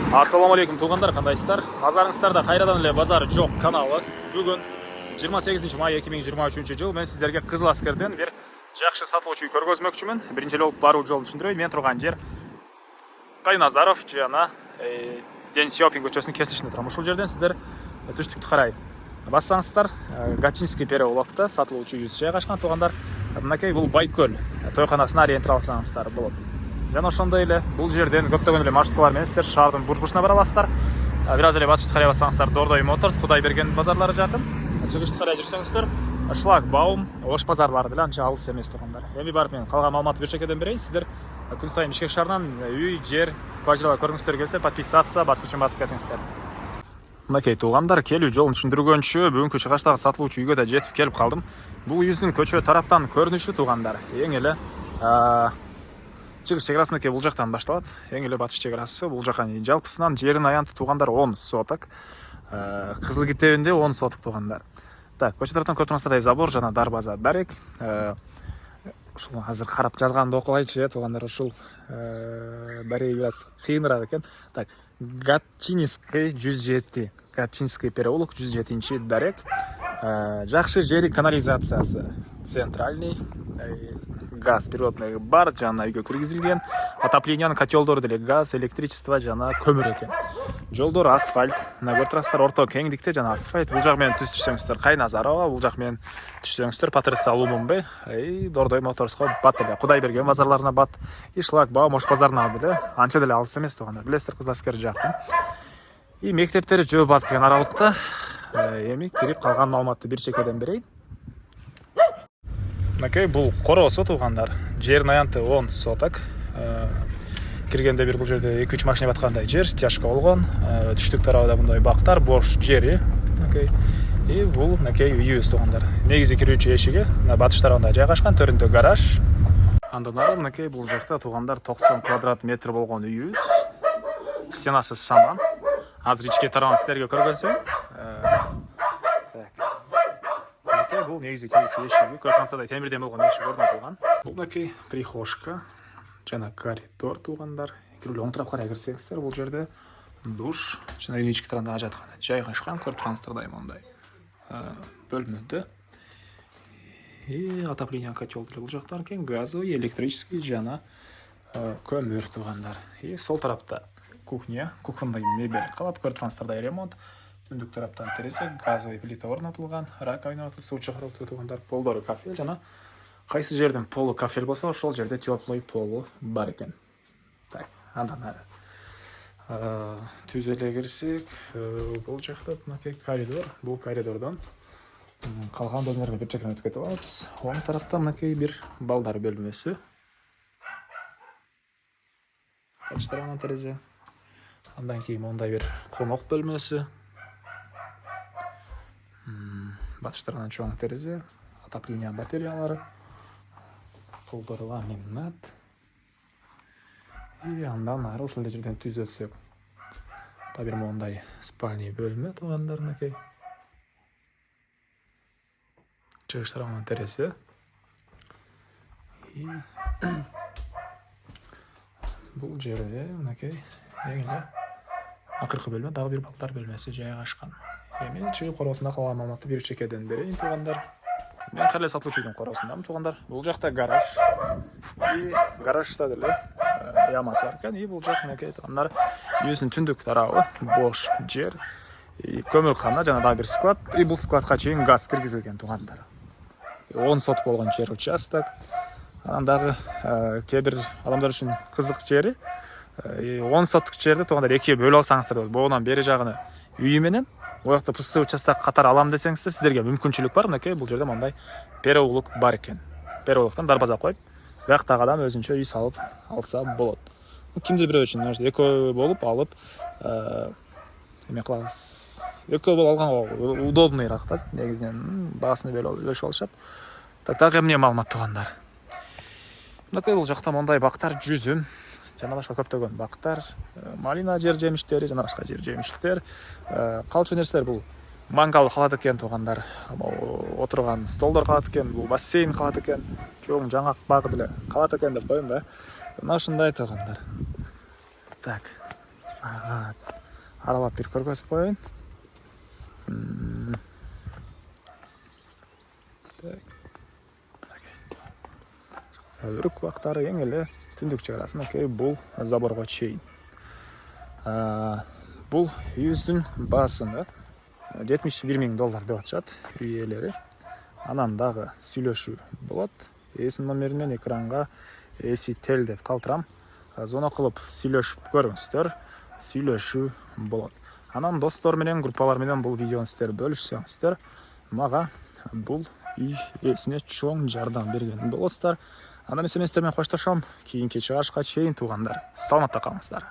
Ассаламу алейкум туғандар, қандайсыздар? Назарыңыздарда қайрадан эле базар жоқ каналы. Бүгін 28 май 2023 жыл мен сіздерге Қызыл Аскерден бір жақсы сатылуучу үй көргөзмөкчүмүн. Биринчи эле болуп баруу жолун түшүндүрөйүн. Мен турган жер Кайназаров жана Ден Сяопин көчөсүнүн кесишинде турам. Ушул жерден сиздер түштүктү карай бассаңыздар, Гатчинский переулокто сатылуучу үйүбүз жайгашкан туғандар. Мынакей бул Байкөл тойканасына ориентир алсаңыздар болот. Жана ошондой эле бул жерден көптөгөн эле маршруткалар менен сиздер шаардын бурч-бурчуна бара аласыздар. Бир аз эле батышты карай бассаңыздар, Дордой Моторс, Кудайберген базарлары жакын. Чыгышты карай жүрсөңүздөр, Шлагбаум, Ош базарлары деле анча алыс эмес тугандар. Эми барып мен калган маалыматты бир чекеден берейин. Сиздер күн сайын Бишкек шаарынан үй, жер, квартиралар көргүңүздөр келсе, подписаться, баскычын басып кетиңиздер. Мынакей тугандар, келүү жолун түшүндүргөнчү бүгүнкү чыгаштагы сатылуучу үйгө да жетип келип калдым. Бул үйүздүн көчө тараптан көрүнүшү тугандар. Эң эле чыгыш чек арасы бул жактан башталат. Эң эле батыш чек арасы бул жака жалпысынан жерин аянты тугандар 10 соток. Кызыл китебинде 10 соток тугандар. Так, көчө тараптан көрүп турсаңыздар забор жана дарбаза дарек. Ушул азыр карап жазганды окуйчу тугандар, ушул дарек бир аз кыйыныраак экен. Так, Гатчинский 107, Гатчинский переулок 107 дарек. Жакшы жери канализациясы, центральный, газ природный бар, жана үйгө киргизилген. Отоплениянын котелдору деле газ, электричество жана көмүр экен. Жолдор асфальт, көрүп турасыздар, орто кеңдикте жана асфальт. Бул жак менен түз түшсөңүздөр Кайназарова, бул жак менен түшсөңүздөр Патриция Лумумбе, Дордой Моторско бат эле, Кудайберген базарларына бат, Шлагбаум, Ош базарына деле анча деле алыс эмес тугандар. Билесиздер, Кызыл Аскер жакын. Мектептери жөө бар деген аралыкта. Эми кирип калган маалыматты бир чекеден берейин. Мынакей бул короосу тугандар. Жерин аянты 10 соток. Киргенде бир бул жерде 2-3 машина баткандай жер, стяжка болгон. Түштүк тарабында мындай бактар, бош жери. Мынакей. Бул мынакей үйүбүз тугандар. Негизи кирүүчү эшиги батыш тарабында жайгашкан, төрүндө гараж. Андан ары мынакей бул жакта тугандар 90 квадрат метр болгон үйүбүз. Стенасы саман. Азыр ички тарабын сиздерге көргөзөйүн. Бул негизи кирүүчү эшиги, көрсөңүздөр темирден болгон эшик орнотулган. Бул мынакей прихожка жана коридор тугандар. Кирүү оң тарапка карай кирсеңиздер, бул жерде душ жана үйдүн ички тарабында жаткан жайгашкан, көрүп турсаңыздар мондай бөлмөдө. Отопление котел деле бул жактар экен, газовый, электрический жана көмүр тугандар. Сол тарапта кухня, кухонный мебель калат, көрүп турсаңыздар ремонт. Түндүк тараптан терезе, газовый плита орнотулган, раковина орнотулуп, суу чыгарып тугандар, полдору кафель жана кайсы жерден полу кафель болсо, ошол жерде теплый полу бар экен. Так, андан ары түз эле кирсек, бул жакта мынакей коридор, бул коридордон калган бөлмөлөргө бир чекеден өтүп кетип алабыз. Оң тарапта мынакей бир балдар бөлмөсү. Батыш тарабынан терезе. Андан кийин мондай бир конок бөлмөсү. Батыш тарабынан чоң терезе, отопление батареялары, полдору ламинат. Андан ары ушул жерден түз өтсөк, бир мондай спальный бөлмө тугандар мынакей. Чыгыш тарабынан терезе. Бул жерде мынакей эң эле акыркы бөлмө, дагы бир балдар бөлмөсү жайгашкан. Эми чыгып короосунда калган маалыматты бир чекеден берейин тугандар. Мен кале сатылуучунун короосундамын тугандар. Бул жакта гараж. Гаражда деле ямасы бар экен. Бул жак мынакей тугандар. Үйүнүн түндүк тарабы бош жер. Көмүркана жана дагы бир склад. Бул складка чейин газ киргизилген тугандар. 10 соток болгон жер участок. Анан дагы кээ бир адамдар үчүн кызык жери 10 соток жерди тугандар экиге бөлүп алсаңыздар болот. Богунан бери жагыны үйү менен оякта пустой участок катар алам десеңиздер, сиздерге мүмкүнчүлүк бар. Мынакей бул жерде мондай переулок бар экен. Переулоктон дарбаза коюп, бияктагы адам өзүнчө үй салып алса болот. Кимдир бирөө үчүн экөө болуп алып эме кылабыз. Экөө болуп алганга удобныйраак да, негизинен баасыны бөлүшүп алышат. Так, дагы эмне маалымат тугандар. Мынакей бул жакта мондай бактар жүзүм жана башка көптөгөн бактар, малина жер жемиштери жана башка жер жемиштер. Калчу нерселер бул мангал калат экен тугандар. Отурган столдор калат экен, бул бассейн калат экен. Чоң жаңак багы деле калат экен деп коеюн да. Мына ушундай тугандар. Так. аралап бир көргөзүп коеюн. Өрүк бактары эң эле түндүк чыгарасын. Окей, бул заборго чейин. Бул үйүбүздүн баасында $71,000 деп атышат үй ээлери. Анан дагы сүйлөшүү болот. Эсин номери менен экранга эси тел деп калтырам. Звонок кылып сүйлөшүп көрүңүздөр. Сүйлөшүү болот. Анан достор менен, группалар менен бул видеону сиздер бөлүшсөңүздөр, мага бул үй ээсине чоң жардам берген болосуздар. Андан эмес сиздер менен коштошом. Кийинки чыгарышка чейин туугандар, саламатта калыңыздар.